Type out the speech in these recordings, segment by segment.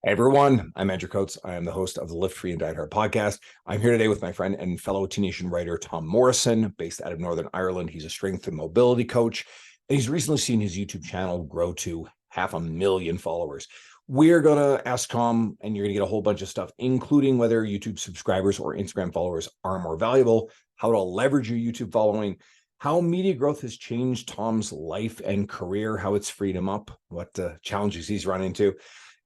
Hey everyone, I'm Andrew Coates. I am the host of the Lift Free and Diet Hard podcast. I'm here today with my friend and fellow T Nation writer, Tom Morrison, based out of Northern Ireland. He's a strength and mobility coach, and he's recently seen his YouTube channel grow to 500,000 followers. We're going to ask Tom, and you're going to get a whole bunch of stuff, including whether YouTube subscribers or Instagram followers are more valuable, how to leverage your YouTube following, how media growth has changed Tom's life and career, how it's freed him up, what challenges he's run into,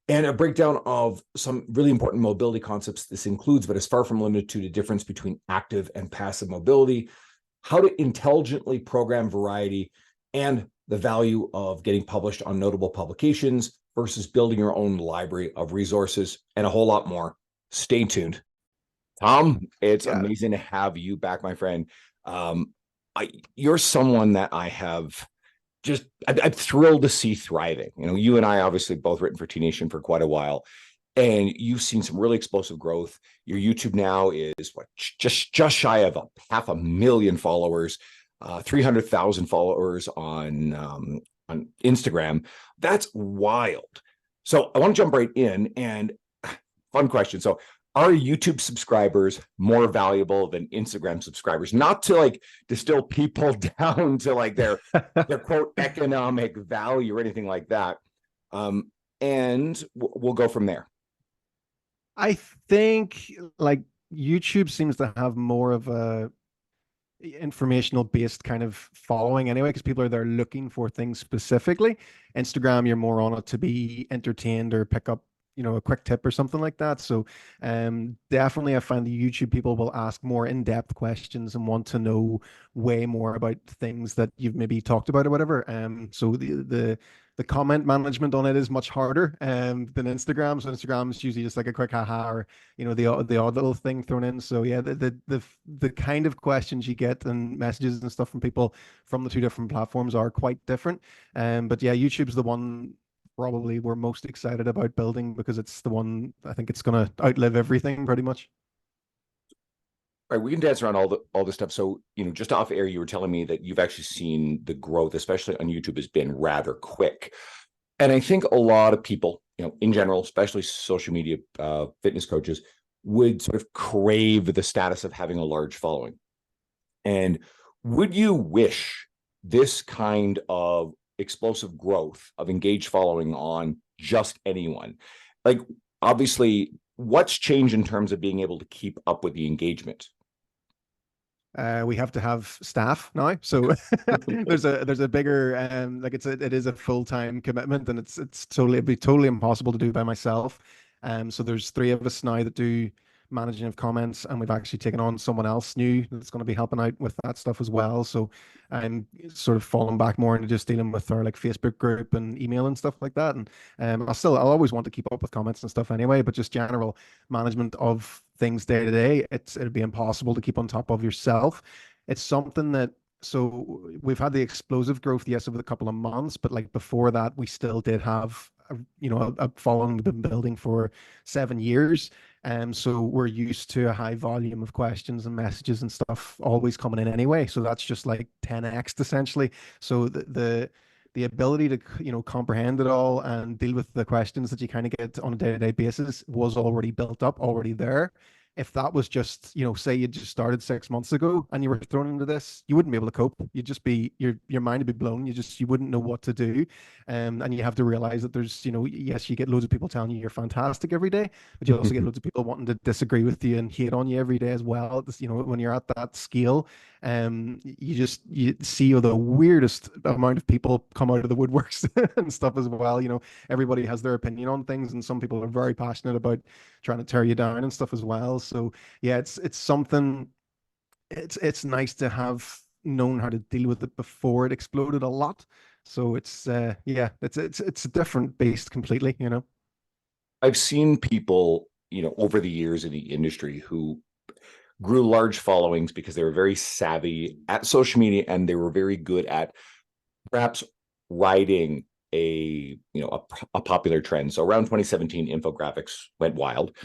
and a breakdown of some really important mobility concepts this includes, but is far from limited to the difference between active and passive mobility, how to intelligently program variety, and the value of getting published on notable publications versus building your own library of resources, and a whole lot more. Stay tuned. Tom, it's amazing to have you back, my friend. You're someone that I'm thrilled to see thriving. You know, you and I obviously both written for T Nation for quite a while, and you've seen some really explosive growth. Your YouTube now is just shy of 500,000 followers, 300,000 followers on Instagram. That's wild. So I want to jump right in, and fun question. So are YouTube subscribers more valuable than Instagram subscribers? Not to distill people down to their quote economic value or anything like that. And we'll go from there. I think YouTube seems to have more of a informational based kind of following anyway, because people are there looking for things specifically. Instagram, you're more on it to be entertained or pick up a quick tip or something like that. So definitely I find the YouTube people will ask more in-depth questions and want to know way more about things that you've maybe talked about or whatever. So the comment management on it is much harder than Instagram. So Instagram is usually just like a quick haha, or the odd little thing thrown in. So yeah, the kind of questions you get and messages and stuff from people from the two different platforms are quite different. But yeah, YouTube's the one probably we're most excited about building, because it's the one I think it's going to outlive everything pretty much. All right, we can dance around all this stuff. So, just off air, you were telling me that you've actually seen the growth, especially on YouTube, has been rather quick. And I think a lot of people, in general, especially social media fitness coaches, would sort of crave the status of having a large following. And would you wish this kind of explosive growth of engaged following on just anyone? Obviously, what's changed in terms of being able to keep up with the engagement? We have to have staff now, so there's a bigger it is a full-time commitment, and it'd be totally impossible to do by myself. So there's three of us now that do managing of comments, and we've actually taken on someone else new that's going to be helping out with that stuff as well. So I'm sort of falling back more into just dealing with our Facebook group and email and stuff like that. And I'll always want to keep up with comments and stuff anyway, but just general management of things day to day, it'd be impossible to keep on top of yourself. It's something that, so we've had the explosive growth, yes, over the couple of months, but before that, we still did have a following we've been building for 7 years. So we're used to a high volume of questions and messages and stuff always coming in anyway. So that's just 10x essentially. So the ability to comprehend it all and deal with the questions that you kind of get on a day-to-day basis was already built up, already there. If that was just, say you just started 6 months ago and you were thrown into this, you wouldn't be able to cope. You'd just be, your mind would be blown. You wouldn't know what to do. And you have to realize that there's, yes, you get loads of people telling you you're fantastic every day, but you also get loads of people wanting to disagree with you and hate on you every day as well. When you're at that scale, you see the weirdest amount of people come out of the woodworks and stuff as well. Everybody has their opinion on things, and some people are very passionate about trying to tear you down and stuff as well. So yeah, it's something. It's nice to have known how to deal with it before it exploded a lot. So it's it's a different beast completely. I've seen people, over the years in the industry who grew large followings because they were very savvy at social media, and they were very good at perhaps riding a popular trend. So around 2017, infographics went wild.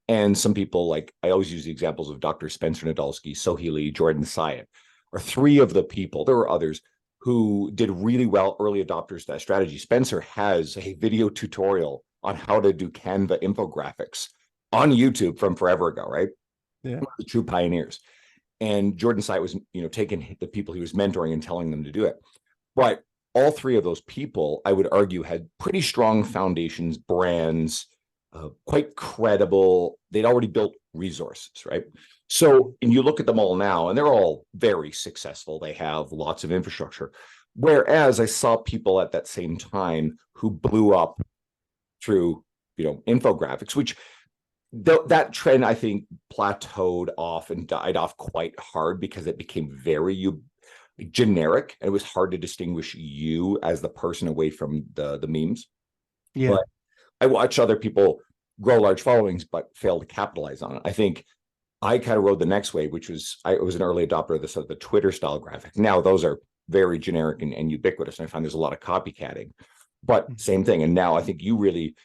And some people, I always use the examples of Dr. Spencer Nadolsky, Sohee Lee, Jordan Syatt, are three of the people. There were others who did really well, early adopters to that strategy. Spencer has a video tutorial on how to do Canva infographics on YouTube from forever ago, right? Yeah. One of the true pioneers. And Jordan Site was, taking the people he was mentoring and telling them to do it. But all three of those people, I would argue, had pretty strong foundations, brands, quite credible. They'd already built resources, right? So, and you look at them all now, and they're all very successful. They have lots of infrastructure. Whereas I saw people at that same time who blew up through, infographics, which that trend, I think, plateaued off and died off quite hard because it became very generic, and it was hard to distinguish you as the person away from the memes. Yeah. But I watch other people grow large followings but fail to capitalize on it. I think I kind of rode the next wave, which was I was an early adopter of the sort of the Twitter style graphic. Now those are very generic and ubiquitous, and I find there's a lot of copycatting. But same thing. And now I think you really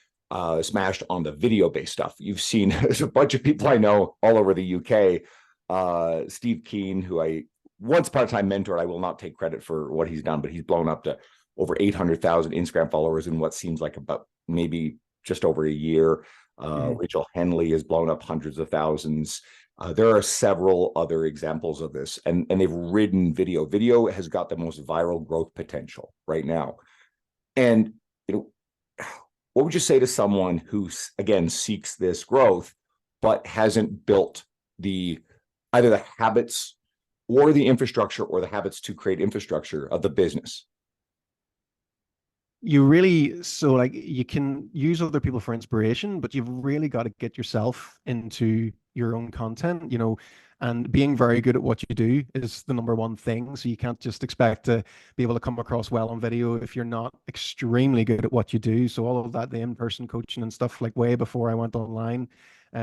smashed on the video based stuff. You've seen there's a bunch of people I know all over the UK. Steve Keen, who I once upon a time mentored. I will not take credit for what he's done, but he's blown up to over 800,000 Instagram followers in what seems like about maybe just over a year. Rachel Henley has blown up hundreds of thousands. There are several other examples of this, and they've ridden video. Video has got the most viral growth potential right now. And what would you say to someone who, again, seeks this growth but hasn't built either the habits or the infrastructure or the habits to create infrastructure of the business? You can use other people for inspiration, but you've really got to get yourself into your own content, and being very good at what you do is the number one thing. So you can't just expect to be able to come across well on video if you're not extremely good at what you do. So all of that, the in-person coaching and stuff, like way before I went online,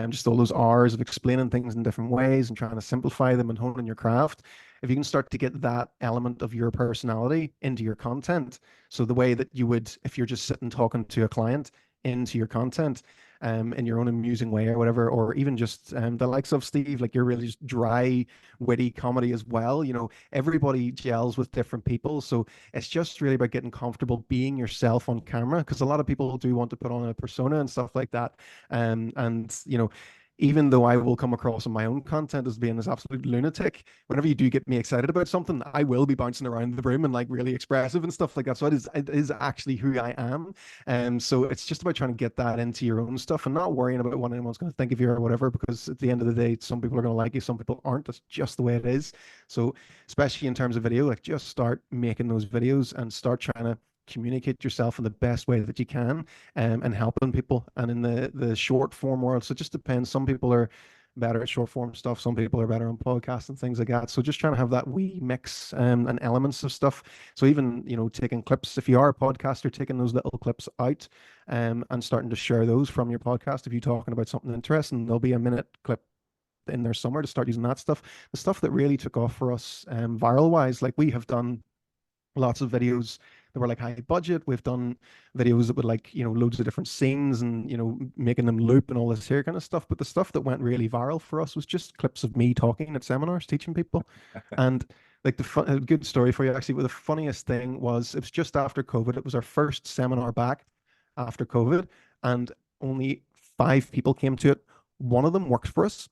just all those hours of explaining things in different ways and trying to simplify them and honing your craft. If you can start to get that element of your personality into your content, so the way that you would, if you're just sitting talking to a client, into your content, in your own amusing way or whatever, or even just the likes of Steve, like you're really just dry, witty comedy as well. Everybody gels with different people. So it's just really about getting comfortable being yourself on camera, because a lot of people do want to put on a persona and stuff like that. And even though I will come across in my own content as being this absolute lunatic, whenever you do get me excited about something, I will be bouncing around the room and like really expressive and stuff like that. So it is actually who I am. And so it's just about trying to get that into your own stuff and not worrying about what anyone's going to think of you or whatever, because at the end of the day, some people are going to like you, some people aren't. That's just the way it is. So especially in terms of video, like just start making those videos and start trying to communicate yourself in the best way that you can, and helping people. And in the short form world, so it just depends. Some people are better at short form stuff, some people are better on podcasts and things like that. So just trying to have that wee mix, and elements of stuff. So even taking clips, if you are a podcaster, taking those little clips out, and starting to share those from your podcast. If you're talking about something interesting, there'll be a minute clip in there somewhere to start using that stuff. The stuff that really took off for us, viral wise, like we have done lots of videos that were like high budget. We've done videos that would like, loads of different scenes and, making them loop and all this here kind of stuff. But the stuff that went really viral for us was just clips of me talking at seminars, teaching people. And like a good story for you, actually, the funniest thing was, it was just after COVID. It was our first seminar back after COVID, and only 5 people came to it. One of them works for us.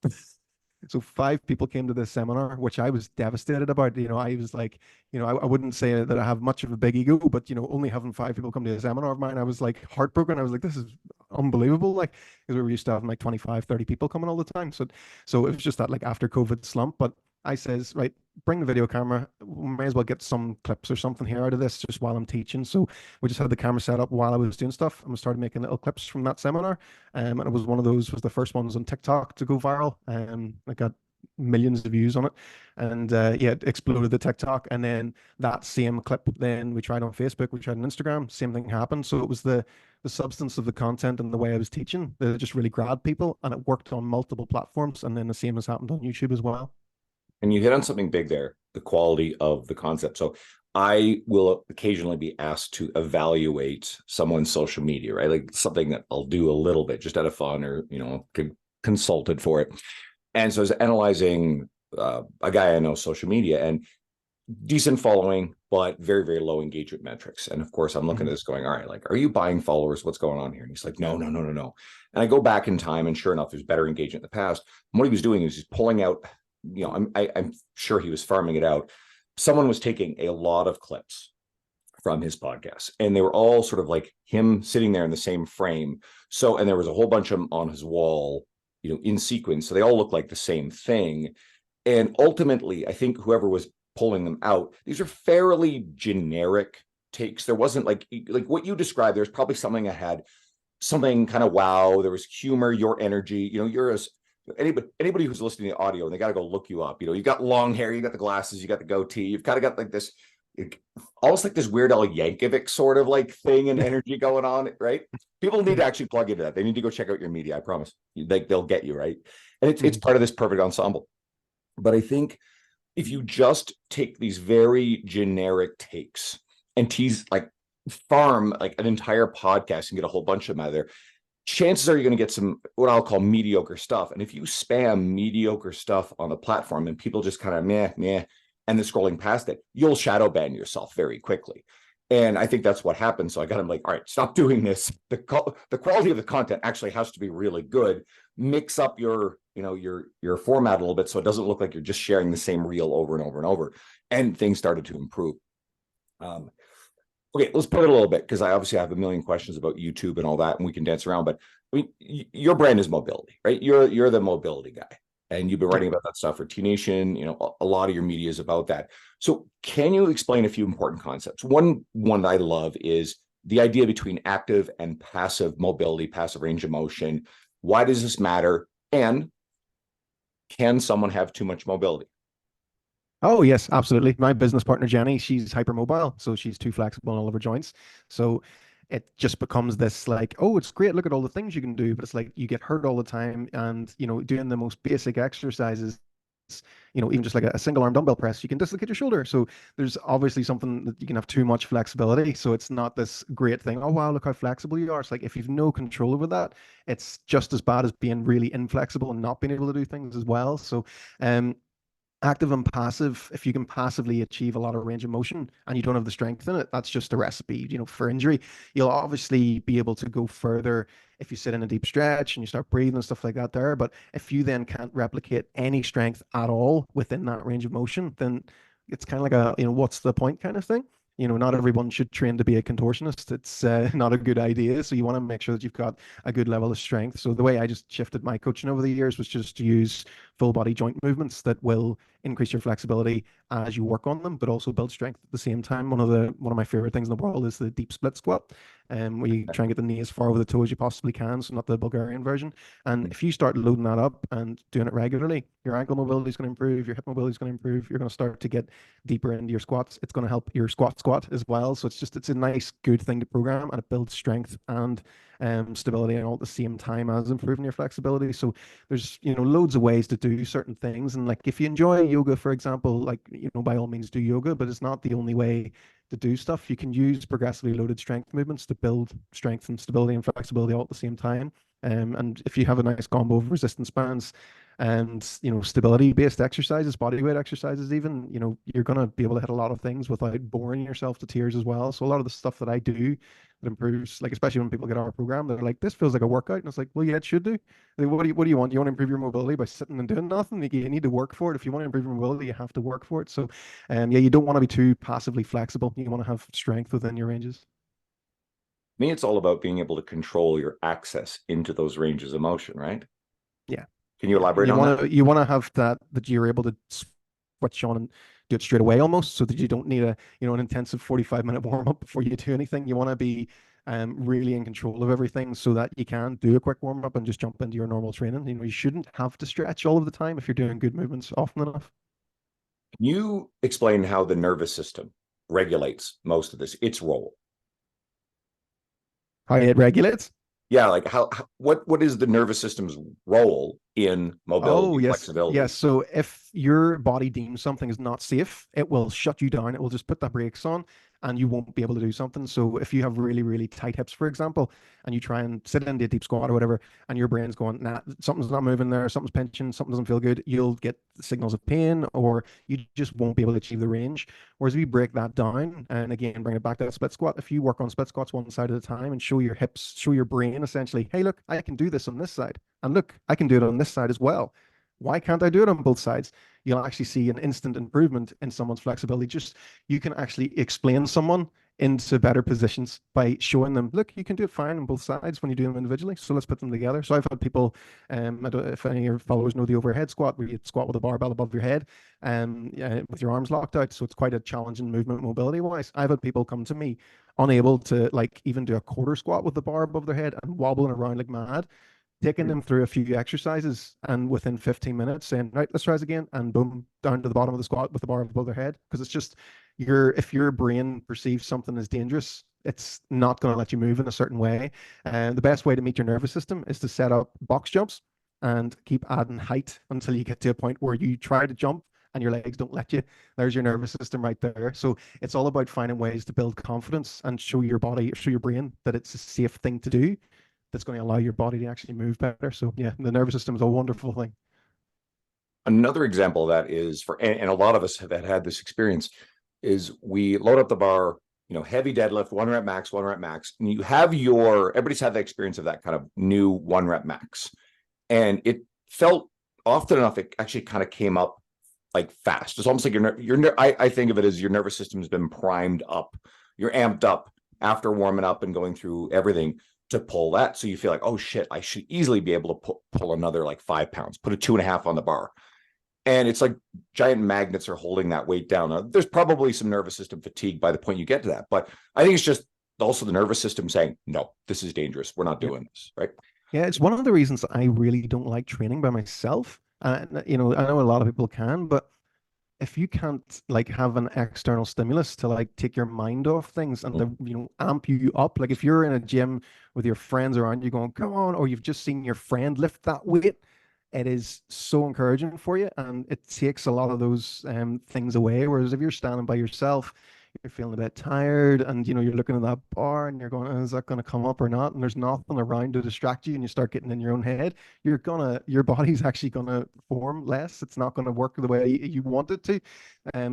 So 5 people came to this seminar, which I was devastated about. I was like, I wouldn't say that I have much of a big ego, but only having 5 people come to a seminar of mine, I was like heartbroken. I was like, this is unbelievable. Like, because we were used to having like 25, 30 people coming all the time. So it was just that like after COVID slump. But I says, right, bring the video camera. We may as well get some clips or something here out of this just while I'm teaching. So we just had the camera set up while I was doing stuff, and we started making little clips from that seminar. And it was one of those, was the first ones on TikTok to go viral. I got millions of views on it, and yeah, it exploded the TikTok. And then that same clip, then we tried on Facebook, we tried on Instagram, same thing happened. So it was the substance of the content and the way I was teaching that just really grabbed people, and it worked on multiple platforms. And then the same has happened on YouTube as well. And you hit on something big there, the quality of the concept. So I will occasionally be asked to evaluate someone's social media, right? Like something that I'll do a little bit just out of fun, or, consulted for it. And so I was analyzing a guy I know social media, and decent following, but very, very low engagement metrics. And of course, I'm looking at Mhm. this going, all right, like, are you buying followers? What's going on here? And he's like, no, no, no, no, no. And I go back in time, and sure enough, there's better engagement in the past. And what he was doing is he's pulling out, I'm sure he was farming it out. Someone was taking a lot of clips from his podcast, and they were all sort of like him sitting there in the same frame. So, and there was a whole bunch of them on his wall, in sequence. So they all look like the same thing. And ultimately, I think whoever was pulling them out, these are fairly generic takes. There wasn't like what you described. There's probably something that had something kind of wow. There was humor, your energy. You're as anybody who's listening to the audio, and they got to go look you up. You got long hair, you got the glasses, you got the goatee, you've kind of got like this, almost like this Weird Al Yankovic sort of like thing and energy going on, right? People need to actually plug into that. They need to go check out your media. I promise. They'll get you right, and it's part of this perfect ensemble. But I think if you just take these very generic takes and tease like farm like an entire podcast and get a whole bunch of them out of there, chances are you're going to get some what I'll call mediocre stuff. And if you spam mediocre stuff on the platform and people just kind of meh, and they're scrolling past it, you'll shadow ban yourself very quickly. And I think that's what happened. So I got him like, all right, stop doing this. The quality of the content actually has to be really good. Mix up your format a little bit so it doesn't look like you're just sharing the same reel over and over and over. And things started to improve. Okay, let's pivot a little bit because I obviously have a million questions about YouTube and all that, and we can dance around. But I mean, your brand is mobility, right? You're the mobility guy, and you've been writing about that stuff for T Nation. A lot of your media is about that. So, can you explain a few important concepts? One that I love is the idea between active and passive mobility, passive range of motion. Why does this matter? And can someone have too much mobility? Oh, yes, absolutely. My business partner, Jenny, she's hypermobile, so she's too flexible in all of her joints. So it just becomes this like, oh, it's great. Look at all the things you can do. But it's like you get hurt all the time. And, doing the most basic exercises, even just like a single arm dumbbell press, you can dislocate your shoulder. So there's obviously something that you can have too much flexibility. So it's not this great thing. Oh, wow, look how flexible you are. It's like if you've no control over that, it's just as bad as being really inflexible and not being able to do things as well. So, active and passive, if you can passively achieve a lot of range of motion and you don't have the strength in it, that's just a recipe, for injury. You'll obviously be able to go further if you sit in a deep stretch and you start breathing and stuff like that there. But if you then can't replicate any strength at all within that range of motion, then it's kind of like what's the point kind of thing. Not everyone should train to be a contortionist. It's not a good idea. So you want to make sure that you've got a good level of strength. So the way I just shifted my coaching over the years was just to use full body joint movements that will increase your flexibility as you work on them, but also build strength at the same time. One of my favorite things in the world is the deep split squat, where you try and get the knee as far over the toe as you possibly can, so not the Bulgarian version. And if you start loading that up and doing it regularly, your ankle mobility is going to improve, your hip mobility is going to improve. You're going to start to get deeper into your squats. It's going to help your squat as well. So it's a nice, good thing to program, and it builds strength and stability and all at the same time as improving your flexibility. So there's loads of ways to do certain things. And like if you enjoy yoga, for example, like by all means do yoga, but it's not the only way to do stuff. You can use progressively loaded strength movements to build strength and stability and flexibility all at the same time. And if you have a nice combo of resistance bands and stability based exercises, body weight exercises, even you're going to be able to hit a lot of things without boring yourself to tears as well. So a lot of the stuff that I do that improves, like especially when people get our program, they're like, this feels like a workout, and it's like, well, yeah, it should do. Like, what do you want? You want to improve your mobility by sitting and doing nothing? Like, you need to work for it. If you want to improve your mobility, you have to work for it. So yeah, you don't want to be too passively flexible. You want to have strength within your ranges. Me, it's all about being able to control your access into those ranges of motion, right? Yeah. Can you Yeah, and elaborate on that? you want to have that you're able to switch on and do it straight away almost, so that you don't need an intensive 45-minute warm up before you do anything. You want to be really in control of everything so that you can do a quick warm up and just jump into your normal training. You shouldn't have to stretch all of the time if you're doing good movements often enough. Can you explain how the nervous system regulates most of this, its role? How it regulates? Yeah, like what is the nervous system's role in Oh, mobility, yes. flexibility? Yes. So if your body deems something is not safe, it will shut you down. It will just put the brakes on and you won't be able to do something. So if you have really, really tight hips, for example, and you try and sit into a deep squat or whatever, and your brain's going, nah, something's not moving there, something's pinching, something doesn't feel good, you'll get signals of pain, or you just won't be able to achieve the range. Whereas if you break that down, and again, bring it back to that split squat, if you work on split squats one side at a time and show your hips, show your brain essentially, hey, look, I can do this on this side. And look, I can do it on this side as well. Why can't I do it on both sides? You'll actually see an instant improvement in someone's flexibility. Just you can actually explain someone into better positions by showing them, look, you can do it fine on both sides when you do them individually. So let's put them together. So I've had people, I don't know if any of your followers know the overhead squat, where you squat with a barbell above your head and with your arms locked out. So it's quite a challenging movement mobility wise. I've had people come to me unable to like even do a quarter squat with the bar above their head and wobbling around like mad, taking them through a few exercises, and within 15 minutes saying, right, let's try this again, and boom, down to the bottom of the squat with the bar above their head. Because it's just if your brain perceives something as dangerous, it's not going to let you move in a certain way. And the best way to meet your nervous system is to set up box jumps and keep adding height until you get to a point where you try to jump and your legs don't let you. There's your nervous system right there. So it's all about finding ways to build confidence and show your body, show your brain that it's a safe thing to do, that's going to allow your body to actually move better. So yeah, the nervous system is a wonderful thing. Another example of that is and a lot of us have had this experience, is we load up the bar, heavy deadlift, 1 rep max, 1 rep max. And everybody's had the experience of that kind of new 1 rep max. And it felt often enough, it actually kind of came up like fast. It's almost like I think of it as your nervous system has been primed up. You're amped up after warming up and going through everything to pull that. So you feel like, oh shit, I should easily be able to pull another like 5 pounds, put a 2.5 on the bar. And it's like giant magnets are holding that weight down. Now, there's probably some nervous system fatigue by the point you get to that. But I think it's just also the nervous system saying, no, this is dangerous. We're not doing this, right? Yeah, it's one of the reasons I really don't like training by myself. I know a lot of people can, but if you can't like have an external stimulus to like take your mind off things and to amp you up, like if you're in a gym with your friends around you going, come on, or you've just seen your friend lift that weight, it is so encouraging for you, and it takes a lot of those things away. Whereas if you're standing by yourself, you're feeling a bit tired, and you're looking at that bar and you're going, oh, is that going to come up or not? And there's nothing around to distract you, and you start getting in your own head, your body's actually gonna perform less. It's not going to work the way you want it to.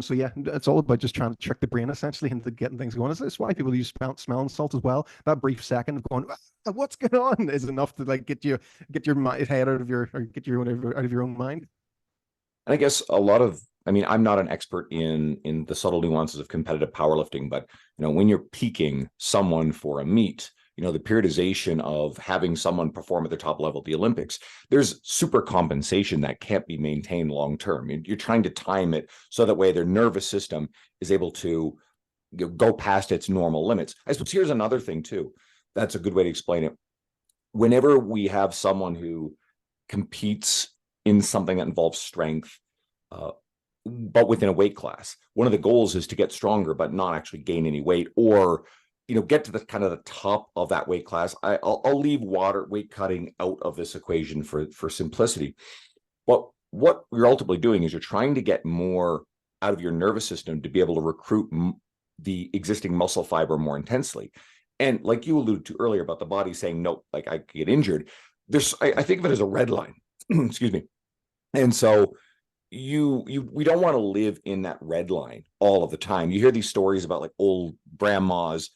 So yeah, it's all about just trying to trick the brain essentially into getting things going. It's why people use smelling salt as well. That brief second of going, what's going on, is enough to like get your head out of your, or get your own out of your own mind. And I guess I'm not an expert in the subtle nuances of competitive powerlifting, but when you're peaking someone for a meet, the periodization of having someone perform at the top level at the Olympics, there's super compensation that can't be maintained long term. You're trying to time it so that way their nervous system is able to go past its normal limits. I suppose here's another thing too. That's a good way to explain it. Whenever we have someone who competes in something that involves strength, but within a weight class, one of the goals is to get stronger, but not actually gain any weight, or get to the kind of the top of that weight class. I'll leave weight cutting out of this equation for simplicity. But what you're ultimately doing is you're trying to get more out of your nervous system to be able to recruit the existing muscle fiber more intensely. And like you alluded to earlier about the body saying, no, like I could get injured. I think of it as a red line. Excuse me. And so we don't want to live in that red line all of the time. You hear these stories about like old grandmas,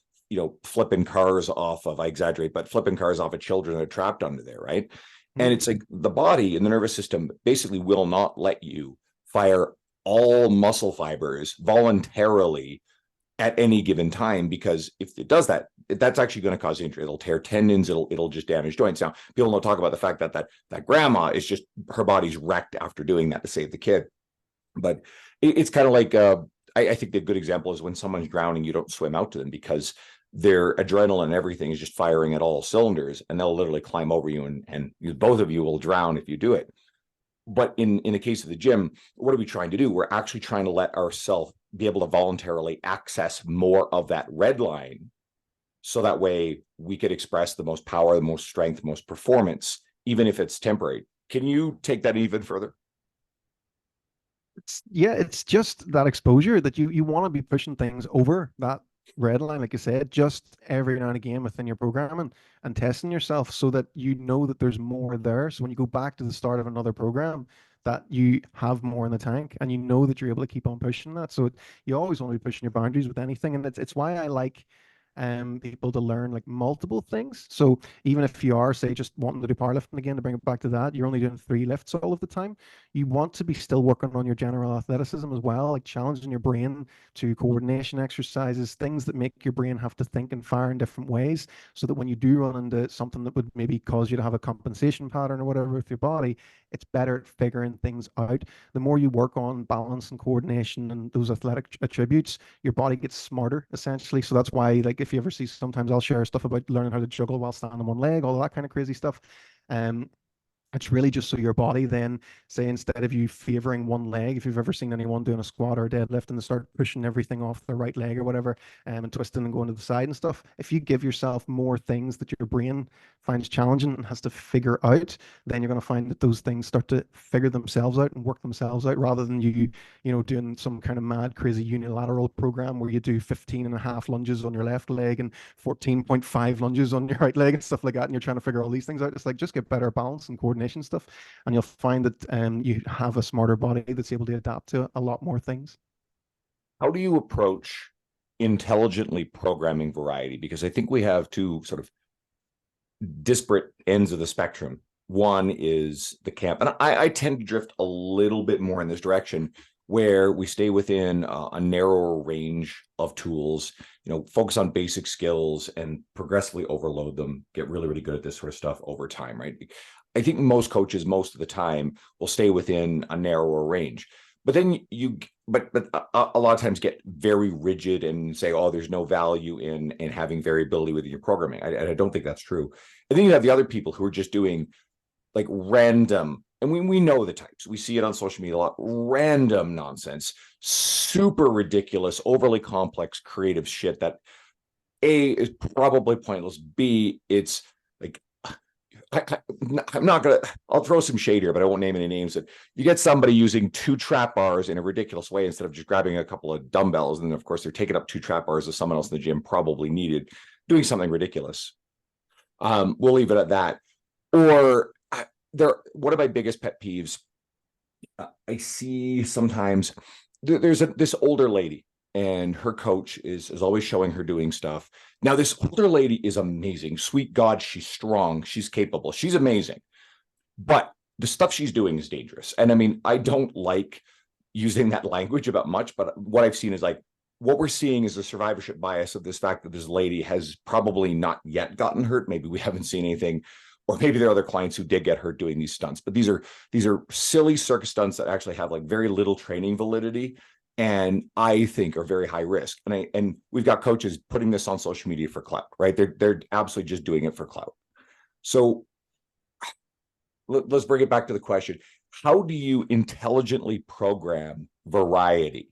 flipping cars off of, I exaggerate, but flipping cars off of children that are trapped under there, right? And it's like the body and the nervous system basically will not let you fire all muscle fibers voluntarily at any given time, because if it does that, that's actually going to cause injury. It'll tear tendons. It'll just damage joints. Now, people don't talk about the fact that grandma is just, her body's wrecked after doing that to save the kid. But it's kind of like I think the good example is when someone's drowning, you don't swim out to them, because their adrenaline and everything is just firing at all cylinders, and they'll literally climb over you, and both of you will drown if you do it. But in the case of the gym, what are we trying to do? We're actually trying to let ourselves be able to voluntarily access more of that red line, so that way we could express the most power, the most strength, most performance, even if it's temporary. Can you take that even further? It's just that exposure that you want to be pushing things over that red line, like you said, just every now and again within your programming and testing yourself so that you know that there's more there. So when you go back to the start of another program, that you have more in the tank and you know that you're able to keep on pushing that. So you always want to be pushing your boundaries with anything. And it's why I like people to learn like multiple things. So even if you are, say, just wanting to do powerlifting again, to bring it back to that, you're only doing 3 lifts all of the time. You want to be still working on your general athleticism as well, like challenging your brain to coordination exercises, things that make your brain have to think and fire in different ways, so that when you do run into something that would maybe cause you to have a compensation pattern or whatever with your body, it's better at figuring things out. The more you work on balance and coordination and those athletic attributes, your body gets smarter essentially. So that's why, like, if you ever see, sometimes I'll share stuff about learning how to juggle while standing on one leg, all of that kind of crazy stuff. Um, it's really just so your body then, say, instead of you favoring one leg, if you've ever seen anyone doing a squat or a deadlift and they start pushing everything off the right leg or whatever, and twisting and going to the side and stuff, if you give yourself more things that your brain finds challenging and has to figure out, then you're going to find that those things start to figure themselves out and work themselves out, rather than you doing some kind of mad, crazy unilateral program where you do 15 and a half lunges on your left leg and 14.5 lunges on your right leg and stuff like that. And you're trying to figure all these things out. It's like, just get better balance and coordination stuff. And you'll find that you have a smarter body that's able to adapt to a lot more things. How do you approach intelligently programming variety? Because I think we have two sort of disparate ends of the spectrum. One is the camp, and I tend to drift a little bit more in this direction, where we stay within a narrower range of tools, focus on basic skills and progressively overload them, get really, really good at this sort of stuff over time, right? I think most coaches, most of the time, will stay within a narrower range. But then but a lot of times get very rigid and say, oh, there's no value in having variability within your programming. I don't think that's true. And then you have the other people who are just doing like random, and we know the types. We see it on social media a lot. Random nonsense, super ridiculous, overly complex, creative shit that A, is probably pointless. B, it's like, I'm not gonna. I'll throw some shade here, but I won't name any names. That you get somebody using 2 trap bars in a ridiculous way instead of just grabbing a couple of dumbbells, and then of course they're taking up 2 trap bars that someone else in the gym probably needed, doing something ridiculous. We'll leave it at that. Or one of my biggest pet peeves, I see sometimes there's this older lady, and her coach is always showing her doing stuff. Now, this older lady is amazing. Sweet God, she's strong. She's capable. She's amazing. But the stuff she's doing is dangerous. And I mean, I don't like using that language about much, but what I've seen is like, what we're seeing is the survivorship bias of this fact that this lady has probably not yet gotten hurt. Maybe we haven't seen anything, or maybe there are other clients who did get hurt doing these stunts. But these are silly circus stunts that actually have like very little training validity, and I think are very high risk. And we've got coaches putting this on social media for clout, right? They're absolutely just doing it for clout. So let's bring it back to the question: how do you intelligently program variety?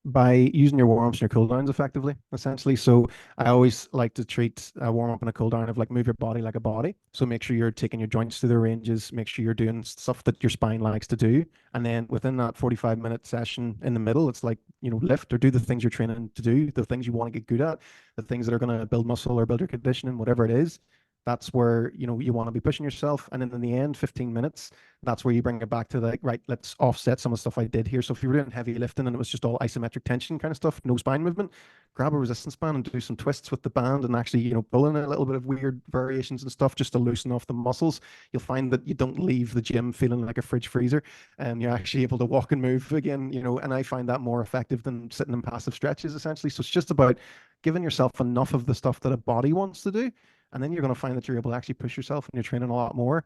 By using your warm ups and your cool downs effectively, essentially. So I always like to treat a warm up and a cool down of like, move your body like a body. So make sure you're taking your joints to their ranges, make sure you're doing stuff that your spine likes to do. And then within that 45-minute session in the middle, it's like, lift or do the things you're training to do, the things you want to get good at, the things that are going to build muscle or build your conditioning, whatever it is. That's where you want to be pushing yourself. And then in the end, 15 minutes, that's where you bring it back to like, right, let's offset some of the stuff I did here. So if you were doing heavy lifting and it was just all isometric tension kind of stuff, no spine movement, grab a resistance band and do some twists with the band and actually, pull in a little bit of weird variations and stuff just to loosen off the muscles. You'll find that you don't leave the gym feeling like a fridge freezer, and you're actually able to walk and move again, and I find that more effective than sitting in passive stretches essentially. So it's just about giving yourself enough of the stuff that a body wants to do, and then you're going to find that you're able to actually push yourself and you're training a lot more,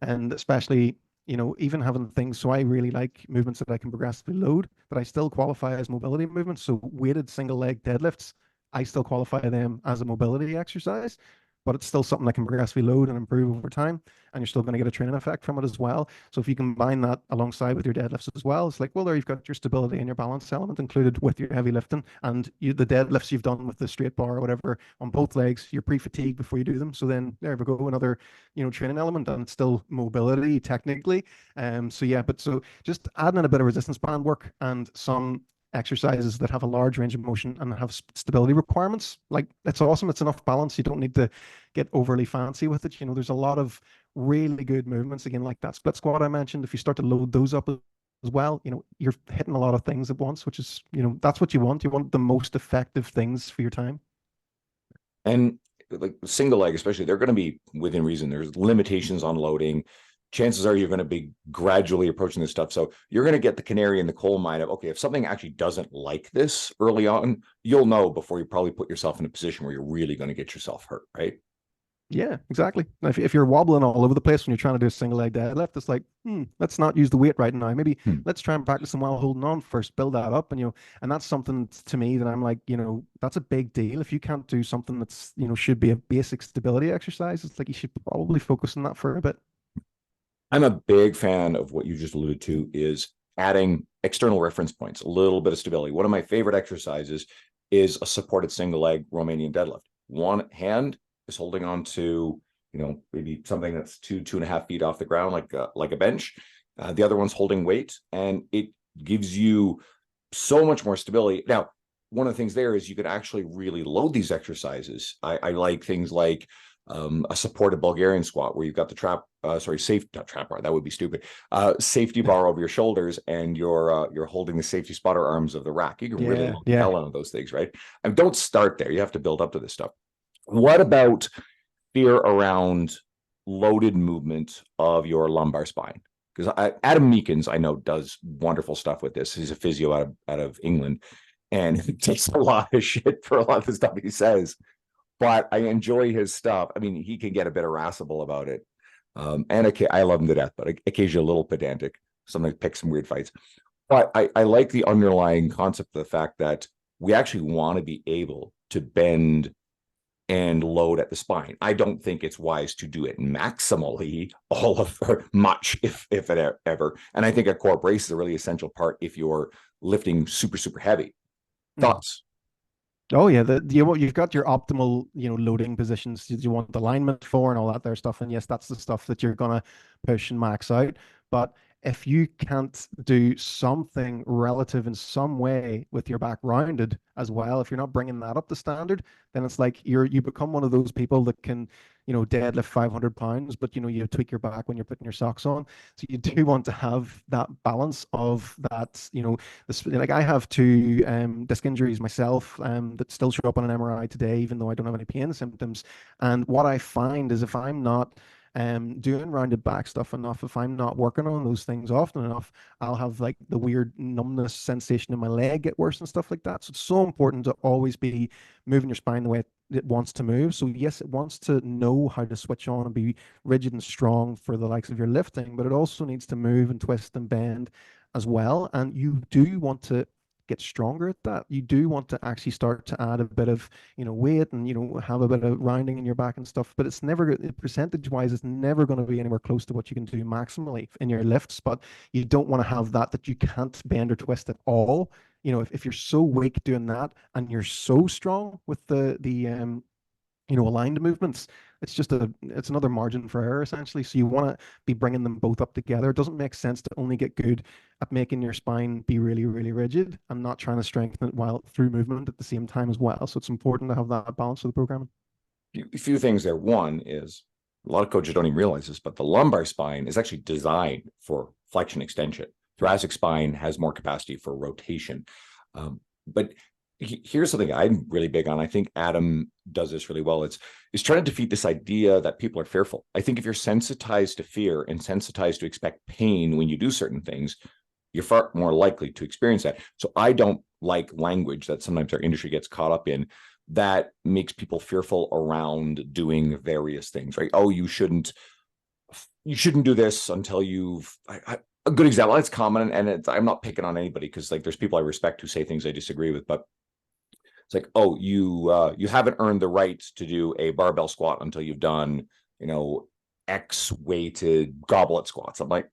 and especially, even having things. So I really like movements that I can progressively load, but I still qualify as mobility movements. So weighted single leg deadlifts, I still qualify them as a mobility exercise, but it's still something that can progressively load and improve over time. And you're still going to get a training effect from it as well. So if you combine that alongside with your deadlifts as well, it's like, well, there you've got your stability and your balance element included with your heavy lifting, and the deadlifts you've done with the straight bar or whatever on both legs, you're pre-fatigued before you do them. So then there we go, another, training element, and it's still mobility technically. So yeah, but so just adding in a bit of resistance band work and some exercises that have a large range of motion and have stability requirements. Like, it's awesome. It's enough balance. You don't need to get overly fancy with it. There's a lot of really good movements, again, like that split squat I mentioned. If you start to load those up as well, you're hitting a lot of things at once, which is, that's what you want. You want the most effective things for your time. And like single leg, especially, they're going to be within reason. There's limitations on loading. Chances are you're going to be gradually approaching this stuff. So you're going to get the canary in the coal mine of, okay, if something actually doesn't like this early on, you'll know before you probably put yourself in a position where you're really going to get yourself hurt, right? Yeah, exactly. If you're wobbling all over the place when you're trying to do a single leg deadlift, it's like, let's not use the weight right now. Maybe let's try and practice them while holding on first, build that up. And that's something to me that I'm like, that's a big deal. If you can't do something that's, should be a basic stability exercise, it's like you should probably focus on that for a bit. I'm a big fan of what you just alluded to, is adding external reference points, a little bit of stability. One of my favorite exercises is a supported single leg Romanian deadlift. One hand is holding on to, maybe something that's 2.5 feet off the ground, like a bench. The other one's holding weight, and it gives you so much more stability. Now, one of the things there is you can actually really load these exercises. I like things like a supported Bulgarian squat, where you've got the not trap bar, that would be stupid, safety bar over your shoulders, and you're holding the safety spotter arms of the rack. You can really load the hell out of those things, right? And don't start there. You have to build up to this stuff. What about fear around loaded movement of your lumbar spine? Because Adam Meekins, I know, does wonderful stuff with this. He's a physio out of England, and he takes a lot of shit for a lot of the stuff he says. But I enjoy his stuff. I mean, he can get a bit irascible about it. And okay, I love him to death, but occasionally a little pedantic. Sometimes pick some weird fights. But I like the underlying concept of the fact that we actually want to be able to bend and load at the spine. I don't think it's wise to do it maximally, all of or much, if it ever. And I think a core brace is a really essential part if you're lifting super, super heavy. Thoughts? Oh yeah, you've got your optimal, loading positions you want the alignment for and all that there stuff. And yes, that's the stuff that you're gonna push and max out. But if you can't do something relative in some way with your back rounded as well, if you're not bringing that up to standard, then it's like you become one of those people that can, deadlift 500 pounds, but you tweak your back when you're putting your socks on. So you do want to have that balance of that, like I have two disc injuries myself that still show up on an MRI today, even though I don't have any pain symptoms. And what I find is, if I'm not doing rounded back stuff enough, if I'm not working on those things often enough, I'll have like the weird numbness sensation in my leg get worse and stuff like that. So it's so important to always be moving your spine the way it wants to move. So yes, it wants to know how to switch on and be rigid and strong for the likes of your lifting, but it also needs to move and twist and bend as well. And you do want to get stronger at that. You do want to actually start to add a bit of, weight and, have a bit of rounding in your back and stuff, but it's never, percentage wise, it's never going to be anywhere close to what you can do maximally in your lifts. But you don't want to have that you can't bend or twist at all. If you're so weak doing that and you're so strong with the aligned movements, it's another margin for error essentially. So you want to be bringing them both up together. It doesn't make sense to only get good at making your spine be really, really rigid and not trying to strengthen it while through movement at the same time as well. So it's important to have that balance for the programming. A few things there. One is, a lot of coaches don't even realize this, but the lumbar spine is actually designed for flexion extension. Thoracic spine has more capacity for rotation. But here's something I'm really big on. I think Adam does this really well. It's trying to defeat this idea that people are fearful. I think if you're sensitized to fear and sensitized to expect pain when you do certain things, you're far more likely to experience that. So I don't like language that sometimes our industry gets caught up in that makes people fearful around doing various things, right? Oh, you shouldn't do this until you've, a good example, it's common, and I'm not picking on anybody, because like there's people I respect who say things I disagree with, but it's like, oh, you haven't earned the right to do a barbell squat until you've done, X weighted goblet squats. I'm like,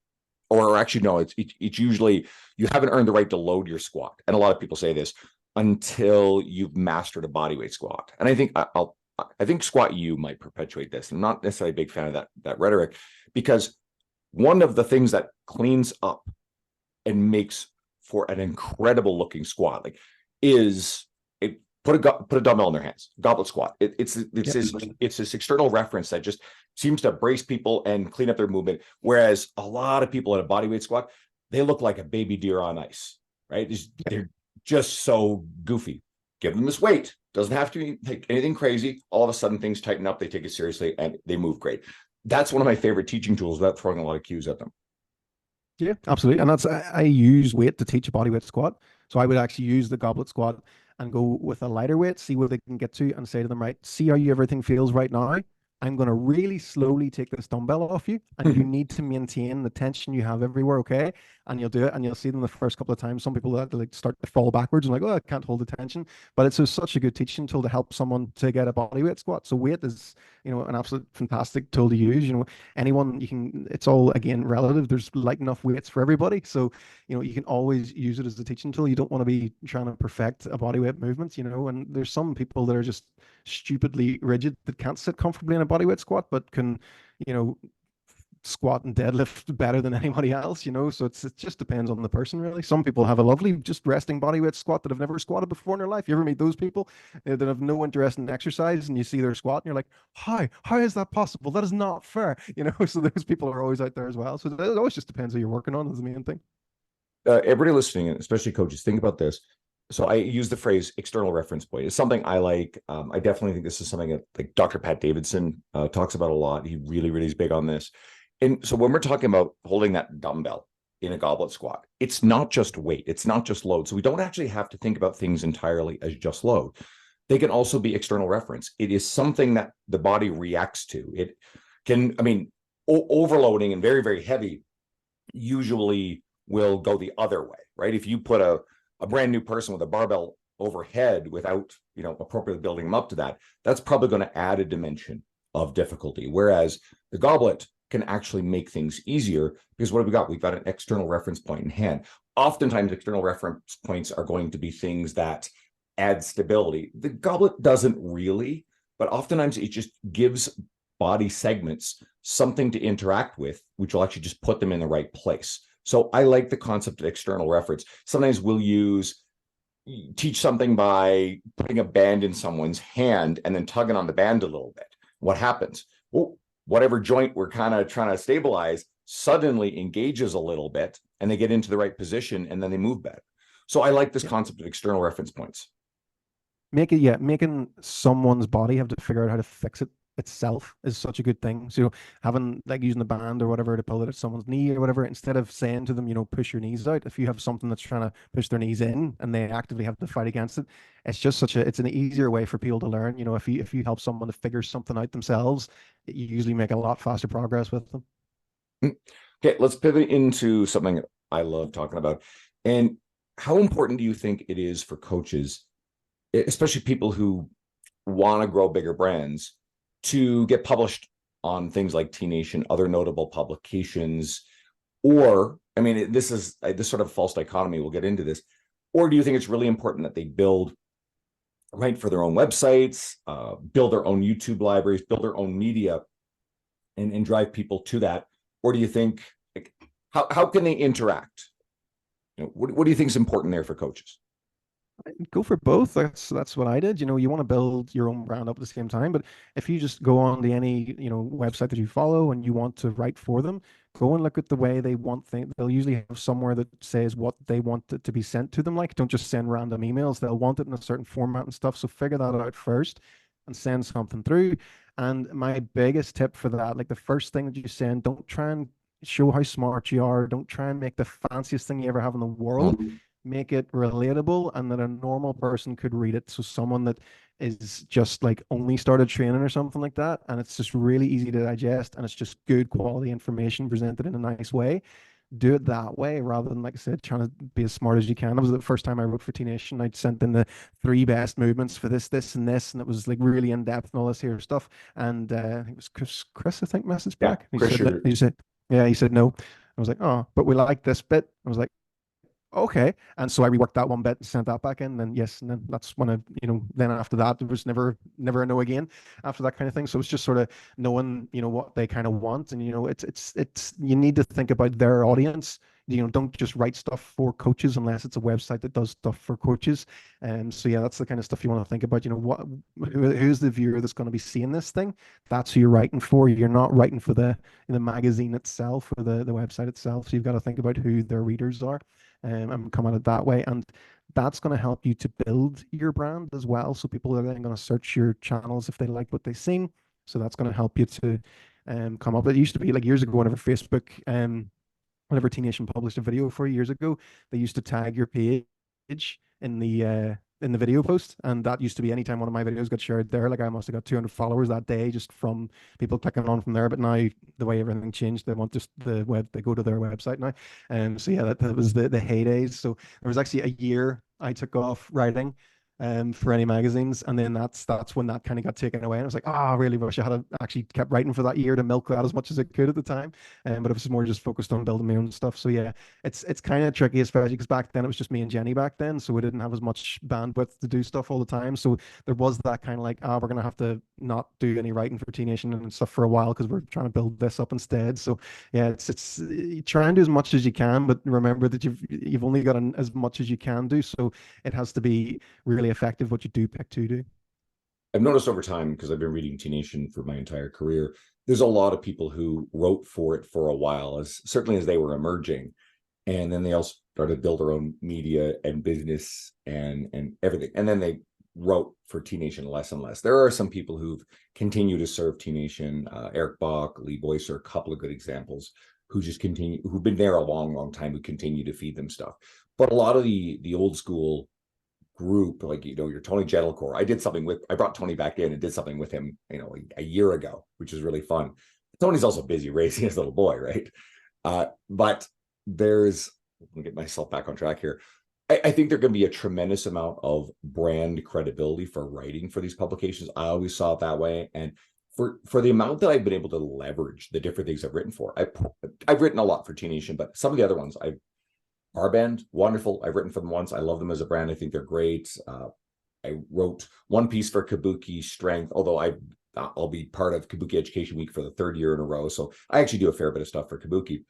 or actually, no, it's usually you haven't earned the right to load your squat. And a lot of people say this, until you've mastered a bodyweight squat. And I think I think Squat U might perpetuate this. I'm not necessarily a big fan of that rhetoric, because one of the things that cleans up and makes for an incredible looking squat, like is it put a dumbbell in their hands, goblet squat. It's this external reference that just seems to brace people and clean up their movement. Whereas a lot of people in a bodyweight squat, they look like a baby deer on ice, right? They're just so goofy. Give them this weight. Doesn't have to be like anything crazy. All of a sudden things tighten up, they take it seriously, and they move great. That's one of my favorite teaching tools without throwing a lot of cues at them. Yeah, absolutely. And I use weight to teach a bodyweight squat. So I would actually use the goblet squat and go with a lighter weight, see where they can get to, and say to them, right, see how everything feels right now. I'm going to really slowly take this dumbbell off you, and you need to maintain the tension you have everywhere, okay? And you'll do it, and you'll see them the first couple of times. Some people that like start to fall backwards and like, oh, I can't hold the tension. But it's such a good teaching tool to help someone to get a bodyweight squat. So weight is, an absolute fantastic tool to use. Anyone you can. It's all again relative. There's light enough weights for everybody, so you can always use it as a teaching tool. You don't want to be trying to perfect a bodyweight movement, and there's some people that are just stupidly rigid that can't sit comfortably in a bodyweight squat, but can, you know, squat and deadlift better than anybody else, So it just depends on the person, really. Some people have a lovely just resting bodyweight squat that have never squatted before in their life. You ever meet those people that have no interest in exercise, and you see their squat and you're like, how is that possible? That is not fair, So those people are always out there as well. So it always just depends who you're working on is the main thing. Everybody listening, especially coaches, think about this. So I use the phrase external reference point. It's something I like. I definitely think this is something that like Dr. Pat Davidson talks about a lot. He really is big on this. And so when we're talking about holding that dumbbell in a goblet squat, it's not just weight. It's not just load. So we don't actually have to think about things entirely as just load. They can also be external reference. It is something that the body reacts to. It can, overloading and very heavy usually will go the other way, right? If you put a brand new person with a barbell overhead without, appropriately building them up to that, that's probably going to add a dimension of difficulty. Whereas the goblet can actually make things easier because what have we got? We've got an external reference point in hand. Oftentimes, external reference points are going to be things that add stability. The goblet doesn't really, but oftentimes it just gives body segments something to interact with, which will actually just put them in the right place. So I like the concept of external reference. Sometimes we'll teach something by putting a band in someone's hand and then tugging on the band a little bit. What happens? Well, whatever joint we're kind of trying to stabilize suddenly engages a little bit and they get into the right position and then they move better. So I like this concept of external reference points. Making someone's body have to figure out how to fix it itself is such a good thing. So having like using the band or whatever to pull it at someone's knee or whatever, instead of saying to them, push your knees out, if you have something that's trying to push their knees in and they actively have to fight against it, it's just it's an easier way for people to learn. If you help someone to figure something out themselves, you usually make a lot faster progress with them. Okay, let's pivot into something I love talking about. And how important do you think it is for coaches, especially people who want to grow bigger brands, to get published on things like T Nation, other notable publications? Or, this sort of false dichotomy, we'll get into this. Or do you think it's really important that they write for their own websites, build their own YouTube libraries, build their own media, and drive people to that? Or do you think, how can they interact? What do you think is important there for coaches? Go for both. That's what I did. You want to build your own brand up at the same time. But if you just go on to any website that you follow and you want to write for them, go and look at the way they want things. They'll usually have somewhere that says what they want it to be sent to them. Like, don't just send random emails. They'll want it in a certain format and stuff. So figure that out first and send something through. And my biggest tip for that, like the first thing that you send, don't try and show how smart you are. Don't try and make the fanciest thing you ever have in the world. Make it relatable and that a normal person could read it. So someone that is just like only started training or something like that, and it's just really easy to digest and it's just good quality information presented in a nice way. Do it that way rather than, like I said, trying to be as smart as you can. It was the first time I wrote for T Nation. I'd sent in the 3 best movements for this, and this, and it was like really in depth and all this here stuff. And I think it was Chris, I think, messaged back. He said no. I was like, oh, but we like this bit. I was like, okay. And so I reworked that one bit and sent that back in. Then yes, and then that's when then after that there was never a no again after that kind of thing. So it's just sort of knowing, what they kind of want. And it's you need to think about their audience. don't just write stuff for coaches unless it's a website that does stuff for coaches. So yeah, that's the kind of stuff you want to think about. Who's the viewer that's going to be seeing this thing? That's who you're writing for. You're not writing for the magazine itself or the website itself. So you've got to think about who their readers are, and come at it that way. And that's going to help you to build your brand as well. So people are then going to search your channels if they like what they've seen. So that's going to help you to come up. It used to be like years ago, whenever Facebook, whenever T Nation published a video 4 years ago, they used to tag your page in the video post, and that used to be anytime one of my videos got shared there. Like I must have got 200 followers that day just from people clicking on from there. But now the way everything changed, they want just the web. They go to their website now. So yeah, that was the heydays. So there was actually a year I took off writing for any magazines, and then that's when that kind of got taken away, and I was like, oh, I really wish I had actually kept writing for that year to milk that as much as I could at the time. But it was more just focused on building my own stuff. So yeah, it's kind of tricky, especially because back then it was just me and Jenny back then, so we didn't have as much bandwidth to do stuff all the time. So there was that kind of like, we're gonna have to not do any writing for T Nation and stuff for a while because we're trying to build this up instead. So yeah, it's you try and do as much as you can, but remember that you've only got as much as you can do. So it has to be really effective what you do pick to do. I've noticed over time, because I've been reading T Nation for my entire career, there's a lot of people who wrote for it for a while, certainly as they were emerging. And then they all started to build their own media and business and everything. And then they wrote for T Nation less and less. There are some people who've continued to serve T Nation, Eric Bach, Lee Boyce are a couple of good examples who just continue, who've been there a long, long time, who continue to feed them stuff. But a lot of the old school group, like, your Tony Gentilcore, I brought Tony back in and did something with him, a year ago, which is really fun. Tony's also busy raising his little boy, right? But let me get myself back on track here. I think there's going to be a tremendous amount of brand credibility for writing for these publications. I always saw it that way. And for the amount that I've been able to leverage the different things I've written for, I've written a lot for T Nation, but some of the other ones, Band, wonderful. I've written for them once. I love them as a brand. I think they're great. I wrote one piece for Kabuki Strength, although I'll be part of Kabuki Education Week for the third year in a row. So I actually do a fair bit of stuff for Kabuki.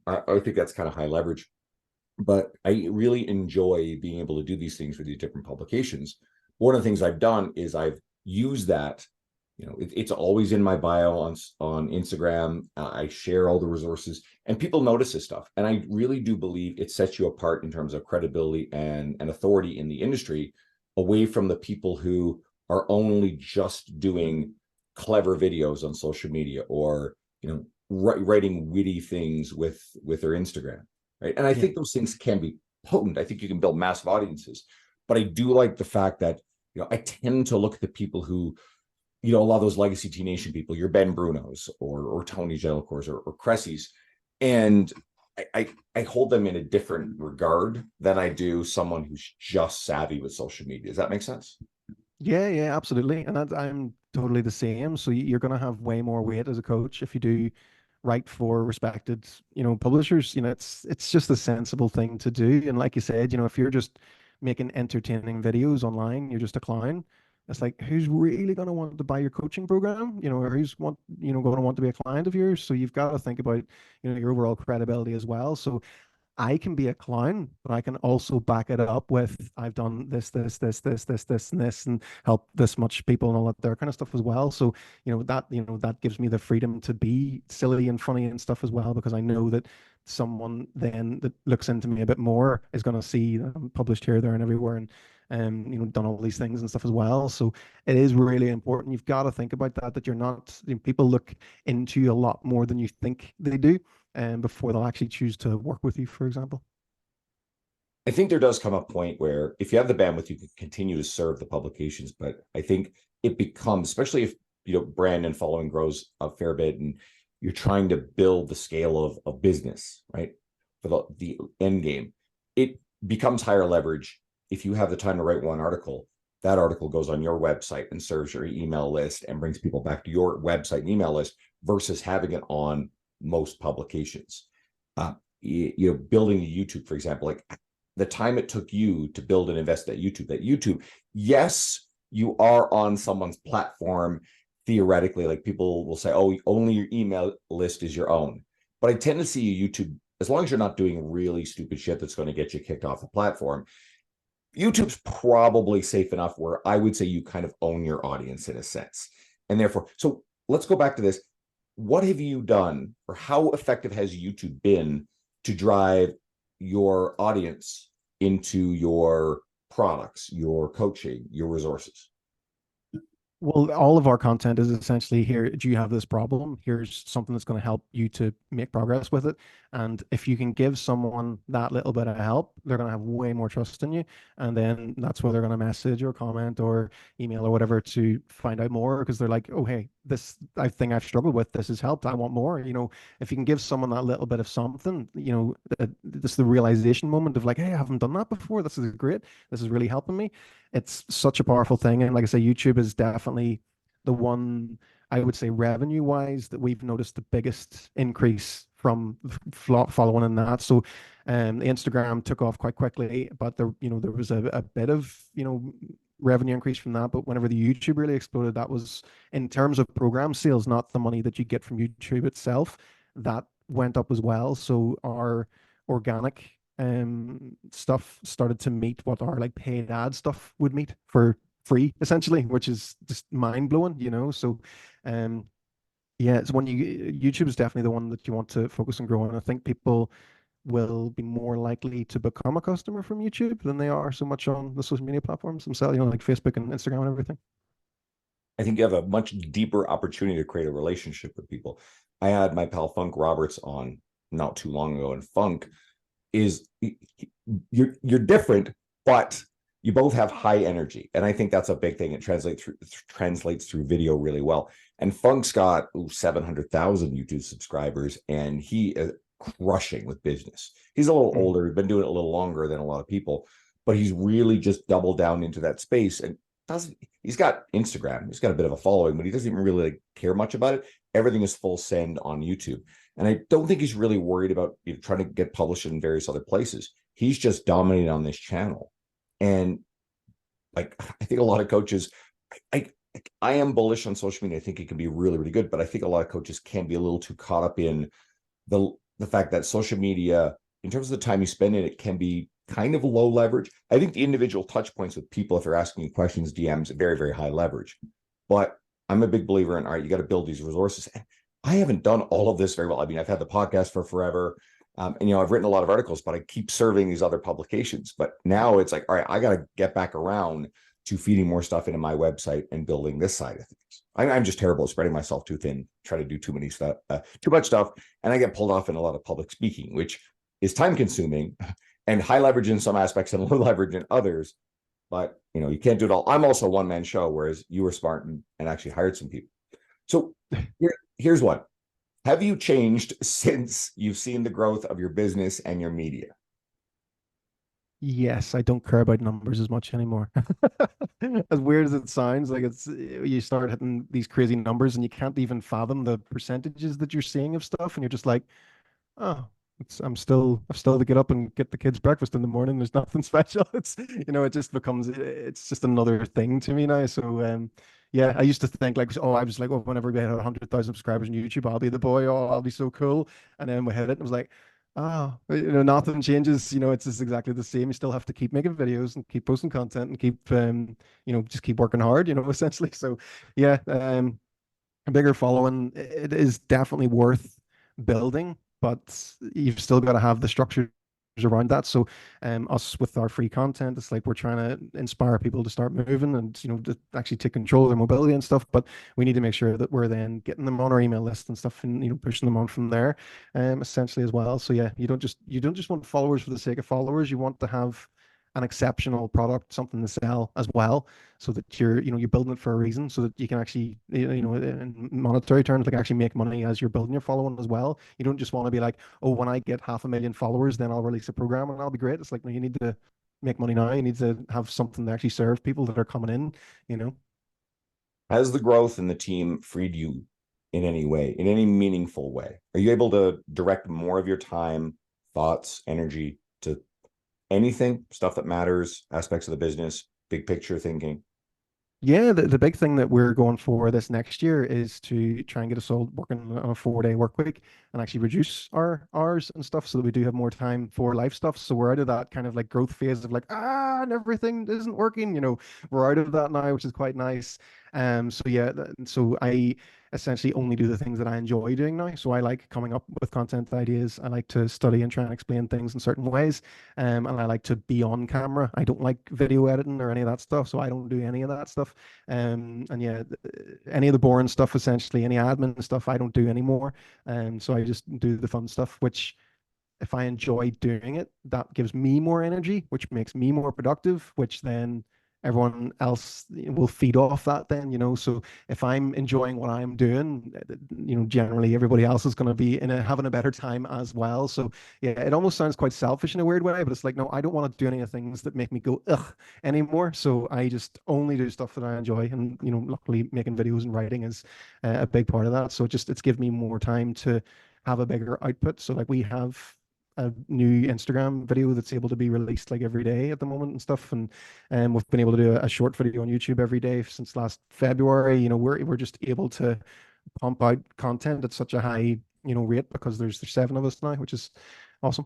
I think that's kind of high leverage. But I really enjoy being able to do these things for these different publications. One of the things I've done is I've used that. It's always in my bio on Instagram. I share all the resources, and people notice this stuff. And I really do believe it sets you apart in terms of credibility and authority in the industry, away from the people who are only just doing clever videos on social media or writing witty things with their Instagram, right? And I think those things can be potent. I think you can build massive audiences, but I do like the fact that I tend to look at the people who, a lot of those legacy T Nation people, your Ben Brunos or Tony Gentilcores or Cressy's, and I hold them in a different regard than I do someone who's just savvy with social media. Does that make sense? Yeah, absolutely. And I'm totally the same. So you're going to have way more weight as a coach if you do write for respected, publishers. It's just a sensible thing to do. And like you said, if you're just making entertaining videos online, you're just a clown. It's like, who's really going to want to buy your coaching program? Or who's going to want to be a client of yours? So you've got to think about, your overall credibility as well. So I can be a clown, but I can also back it up with I've done this, and help this much people and all that there kind of stuff as well. So, that gives me the freedom to be silly and funny and stuff as well, because I know that someone then that looks into me a bit more is going to see that I'm published here, there, and everywhere, and done all these things and stuff as well. So it is really important. You've got to think about that you're not, people look into you a lot more than you think they do, and before they'll actually choose to work with you, for example. I think there does come a point where if you have the bandwidth, you can continue to serve the publications. But I think it becomes, especially if brand and following grows a fair bit, and you're trying to build the scale of business, right? For the end game, it becomes higher leverage. If you have the time to write one article, that article goes on your website and serves your email list and brings people back to your website and email list versus having it on most publications. Building the YouTube, for example, like the time it took you to build and invest that YouTube, yes, you are on someone's platform theoretically. Like people will say, oh, only your email list is your own. But I tend to see YouTube as long as you're not doing really stupid shit that's going to get you kicked off the platform, YouTube's probably safe enough where I would say you kind of own your audience in a sense. And therefore, so let's go back to this. What have you done, or how effective has YouTube been to drive your audience into your products, your coaching, your resources? Well, all of our content is essentially, here, do you have this problem? Here's something that's going to help you to make progress with it. And if you can give someone that little bit of help, they're going to have way more trust in you. And then that's where they're going to message or comment or email or whatever to find out more, because they're like, oh, hey, this I think I've struggled with. This has helped. I want more. If you can give someone that little bit of something, this is the realization moment of like, hey, I haven't done that before. This is great. This is really helping me. It's such a powerful thing. And like I say, YouTube is definitely the one, I would say, revenue wise, that we've noticed the biggest increase from following in that. So the Instagram took off quite quickly, but there was a bit of, revenue increase from that. But whenever the YouTube really exploded, that was in terms of program sales, not the money that you get from YouTube itself. That went up as well. So our organic stuff started to meet what our like paid ad stuff would meet for free, essentially, which is just mind blowing, So yeah, it's when YouTube is definitely the one that you want to focus on growing. I think people will be more likely to become a customer from YouTube than they are so much on the social media platforms themselves, like Facebook and Instagram and everything. I think you have a much deeper opportunity to create a relationship with people. I had my pal Funk Roberts on not too long ago, and Funk is, you're different, but you both have high energy, and I think that's a big thing. It translates through video really well. And Funk's got 700,000 YouTube subscribers, and he is crushing with business. He's a little older, he's been doing it a little longer than a lot of people, but he's really just doubled down into that space. And he's got Instagram, he's got a bit of a following, but he doesn't even really care much about it. Everything is full send on YouTube. And I don't think he's really worried about trying to get published in various other places. He's just dominating on this channel. And like, I think a lot of coaches, I am bullish on social media. I think it can be really, really good, but I think a lot of coaches can be a little too caught up in the fact that social media, in terms of the time you spend in it, can be kind of low leverage. I think the individual touch points with people, if they're asking you questions, DMs, very, very high leverage. But I'm a big believer in, all right, you got to build these resources. I haven't done all of this very well. I mean, I've had the podcast for forever. And, I've written a lot of articles, but I keep serving these other publications. But now it's like, all right, I got to get back around to feeding more stuff into my website and building this side of things. I'm just terrible at spreading myself too thin, try to do too much stuff. And I get pulled off in a lot of public speaking, which is time consuming and high leverage in some aspects and low leverage in others. But, you can't do it all. I'm also a one-man show, whereas you were smart and actually hired some people. So here's one. Have you changed since you've seen the growth of your business and your media? Yes, I don't care about numbers as much anymore. As weird as it sounds, like you start hitting these crazy numbers and you can't even fathom the percentages that you're seeing of stuff, and you're just like, oh, I've still to get up and get the kids breakfast in the morning. There's nothing special. It just becomes, it's just another thing to me now. So yeah, I used to think like, I was like, oh, whenever we had 100,000 subscribers on YouTube, I'll be the boy. Oh, I'll be so cool. And then we hit it and it was like, oh, nothing changes. It's just exactly the same. You still have to keep making videos and keep posting content and keep, just keep working hard, essentially. So yeah, a bigger following, it is definitely worth building, but you've still got to have the structures around that. So us with our free content, it's like we're trying to inspire people to start moving and to actually take control of their mobility and stuff, but we need to make sure that we're then getting them on our email list and stuff, and pushing them on from there, essentially as well. So yeah, you don't just want followers for the sake of followers. You want to have an exceptional product, something to sell as well, so that you're building it for a reason, so that you can actually, in monetary terms, like actually make money as you're building your following as well. You don't just want to be like, oh, when I get 500,000 followers, then I'll release a program and I'll be great. It's like, no, you need to make money now. You need to have something to actually serve people that are coming in. Has the growth in the team freed you in any way, in any meaningful way? Are you able to direct more of your time, thoughts, energy to anything, stuff that matters, aspects of the business, big picture thinking? Yeah, the big thing that we're going for this next year is to try and get us all working on a 4-day work week and actually reduce our hours and stuff so that we do have more time for life stuff. So we're out of that kind of like growth phase of like, and everything isn't working. We're out of that now, which is quite nice. So yeah, so I essentially only do the things that I enjoy doing now. So I like coming up with content ideas. I like to study and try and explain things in certain ways. And I like to be on camera. I don't like video editing or any of that stuff. So I don't do any of that stuff. And yeah, any of the boring stuff, essentially, any admin stuff, I don't do anymore. So I just do the fun stuff, which if I enjoy doing it, that gives me more energy, which makes me more productive, which then everyone else will feed off that then. So if I'm enjoying what I'm doing, generally everybody else is going to be having a better time as well. So yeah, it almost sounds quite selfish in a weird way, but it's like, no, I don't want to do any of the things that make me go ugh anymore. So I just only do stuff that I enjoy. And luckily making videos and writing is a big part of that. So it's given me more time to have a bigger output. So like we have a new Instagram video that's able to be released like every day at the moment and stuff. And we've been able to do a short video on YouTube every day since last February. We're just able to pump out content at such a high, rate because there's 7 of us now, which is awesome.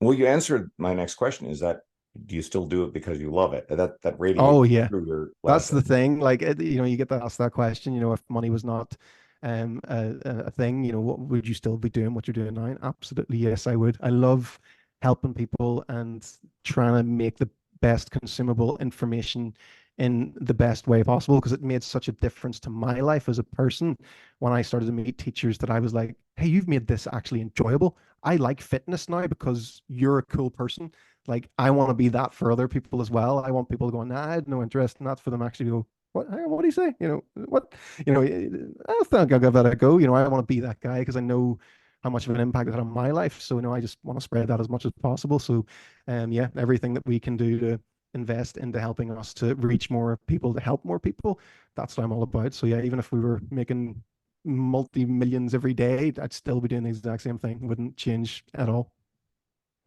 Well, you answered my next question. Is that, do you still do it because you love it? That radiates Oh yeah. through your That's last. the thing. Like, you get to ask that question, if money was not a thing, what would you still be doing what you're doing now? Absolutely, yes, I would. I love helping people and trying to make the best consumable information in the best way possible because it made such a difference to my life as a person when I started to meet teachers that I was like, hey, you've made this actually enjoyable. I like fitness now because you're a cool person. Like I want to be that for other people as well. I want people to go, nah, I had no interest in that, for them actually to go, what do you say? What, I think I'll give that a go. I want to be that guy because I know how much of an impact it had on my life. So, I just want to spread that as much as possible. So, yeah, everything that we can do to invest into helping us to reach more people, to help more people, that's what I'm all about. So, yeah, even if we were making multi-millions every day, I'd still be doing the exact same thing. Wouldn't change at all.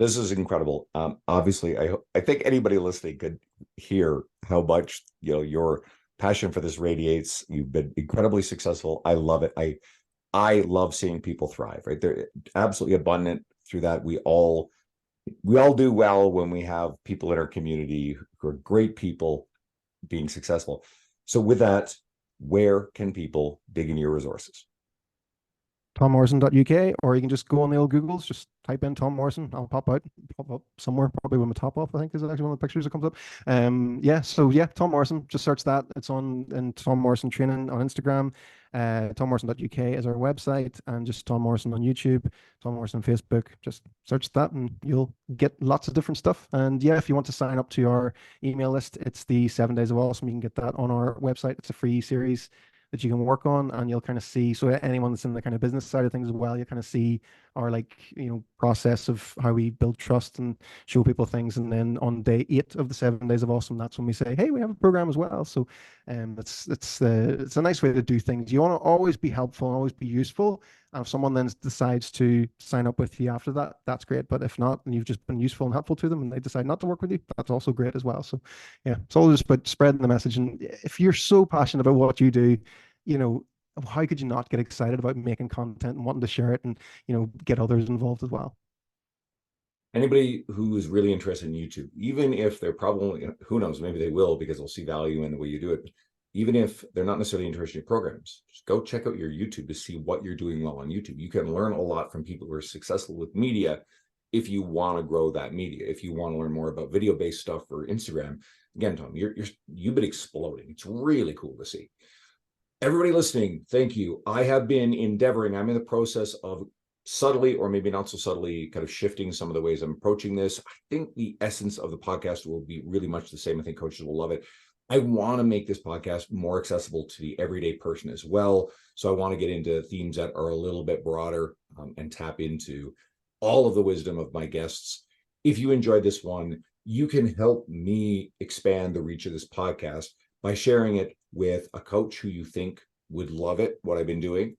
This is incredible. Obviously, I think anybody listening could hear how much your passion for this radiates. You've been incredibly successful. I love it. I love seeing people thrive. Right, they're absolutely abundant through that. We all do well when we have people in our community who are great people being successful. So, with that, where can people dig into your resources? TomMorrison.uk, or you can just go on the old Googles, just type in Tom Morrison. I'll pop up somewhere, probably with my top off, I think is actually one of the pictures that comes up. Yeah, so yeah, Tom Morrison, just search that. It's on and Tom Morrison Training on Instagram. TomMorrison.uk is our website, and just Tom Morrison on YouTube, Tom Morrison on Facebook. Just search that and you'll get lots of different stuff. And yeah, if you want to sign up to our email list, it's the 7 Days of Awesome. You can get that on our website. It's a free series that you can work on, and you'll kind of see, so anyone that's in the kind of business side of things as well, you kind of see our process of how we build trust and show people things. And then on day 8 of the 7 Days of Awesome, that's when we say, hey, we have a program as well. So it's a nice way to do things. You want to always be helpful and always be useful, and if someone then decides to sign up with you after that, that's great. But if not, and you've just been useful and helpful to them and they decide not to work with you, that's also great as well. So yeah, it's all just about spreading the message. And if you're so passionate about what you do, you know, how could you not get excited about making content and wanting to share it and, get others involved as well? Anybody who is really interested in YouTube, even if they're probably, who knows, maybe they will because they'll see value in the way you do it. Even if they're not necessarily interested in programs, just go check out your YouTube to see what you're doing well on YouTube. You can learn a lot from people who are successful with media if you want to grow that media. If you want to learn more about video-based stuff for Instagram, again, Tom, you've been exploding. It's really cool to see. Everybody listening, thank you. I'm in the process of subtly, or maybe not so subtly, kind of shifting some of the ways I'm approaching this. I think the essence of the podcast will be really much the same. I think coaches will love it. I want to make this podcast more accessible to the everyday person as well. So I want to get into themes that are a little bit broader and tap into all of the wisdom of my guests. If you enjoyed this one, you can help me expand the reach of this podcast by sharing it with a coach who you think would love it, what I've been doing,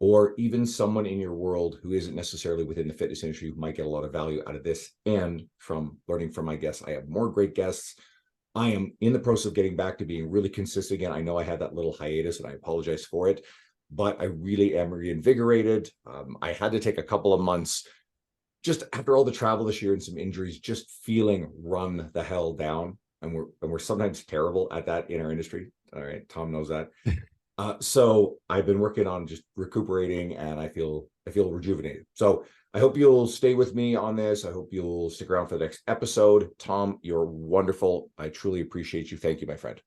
or even someone in your world who isn't necessarily within the fitness industry who might get a lot of value out of this and from learning from my guests. I have more great guests I am in the process of getting back to being really consistent again. I know I had that little hiatus and I apologize for it, but I really am reinvigorated. I had to take a couple of months just after all the travel this year and some injuries, just feeling run the hell down. And we're sometimes terrible at that in our industry. All right, Tom knows that. So I've been working on just recuperating, and I feel rejuvenated. So I hope you'll stay with me on this. I hope you'll stick around for the next episode. Tom, you're wonderful. I truly appreciate you. Thank you, my friend.